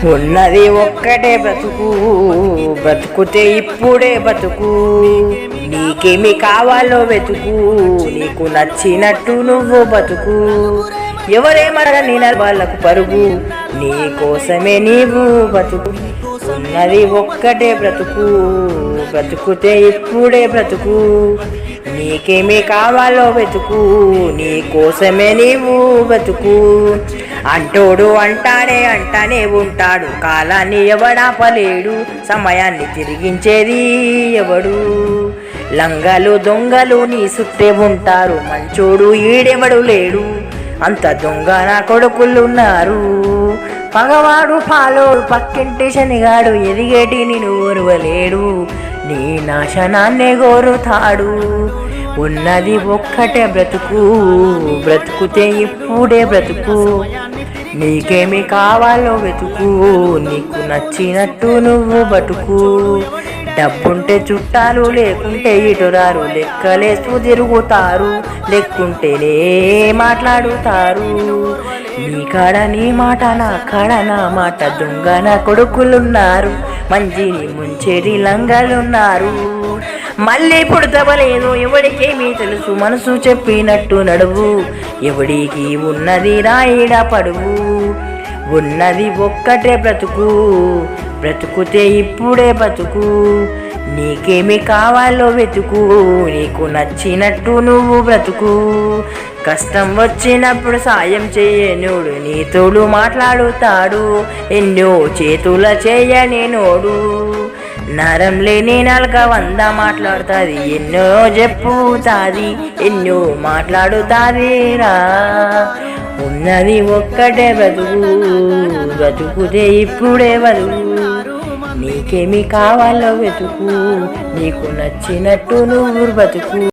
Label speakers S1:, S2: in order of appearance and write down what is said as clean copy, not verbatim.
S1: ఉన్నది ఒక్కటే బ్రతుకు, బ్రతుకుతే ఇప్పుడే బతుకు. నీకేమి కావాలో వెతుకు, నీకు నచ్చినట్టు నువ్వు బతుకు. ఎవరేమనని వాళ్ళకు పరుగు, నీ కోసమే నీవు బతుకు. ఉన్నది ఒక్కటే బ్రతుకు, బ్రతుకుతే ఇప్పుడే బ్రతుకు. నీకేమి కావాలో వెతుకు, నీ కోసమే నీవు బతుకు. అంటోడు అంటానే ఉంటాడు, కాలాన్ని ఎవడాపలేడు, సమయాన్ని తిరిగించేది ఎవడు. లంగలు దొంగలు నీ చుట్టే ఉంటారు, మంచోడు ఈడెవడు లేడు, అంత దొంగ నా కొడుకులున్నారు. పగవాడు పాలోడు పక్కింటి శనిగాడు, ఎదిగేటి నిన్ను ఓర్వలేడు, నీ నాశనాన్నే గోరుతాడు. ఉన్నది ఒక్కటే బ్రతుకు, బ్రతుకుతే ఇప్పుడే బ్రతుకు. నీకేమి కావాలో వెతుకు, నీకు నచ్చినట్టు నువ్వు బతుకు. డబ్బుంటే చుట్టాలు, లేకుంటే ఇటురారు, లెక్కలేస్తూ తిరుగుతారు, లెక్కుంటేనే మాట్లాడుతారు. నీ కాడ నీ మాట, నా కాడ నా మాట, దొంగ నా కొడుకులున్నారు, మంచిని ముంచేరి లంగలున్నారు. మళ్ళీ పుడతవలేదు ఎవడికేమీ తెలుసు, మనసు చెప్పినట్టు నడువు, ఎవడికి ఉన్నది రాయిడ పడువు. ఉన్నది ఒక్కటే బ్రతుకు, బ్రతుకుతే ఇప్పుడే బతుకు. నీకేమి కావాలో వెతుకు, నీకు నచ్చినట్టు నువ్వు బ్రతుకు. కష్టం వచ్చినప్పుడు సాయం చేయనోడు నీతోడు మాట్లాడుతాడు, ఎన్నో చేతుల చేయని నోడు. నరం లేని నాలుక 100 మాట్లాడుతుంది, ఎన్నో చెప్పుతాది, ఎన్నో మాట్లాడుతాది రా. ఉన్నది ఒక్కటే బ్రతుకు, బ్రతుకుతే ఇప్పుడే బతుకు. నీకేమి కావాలో వెతుకు, నీకు నచ్చినట్టు నువ్వు బతుకు.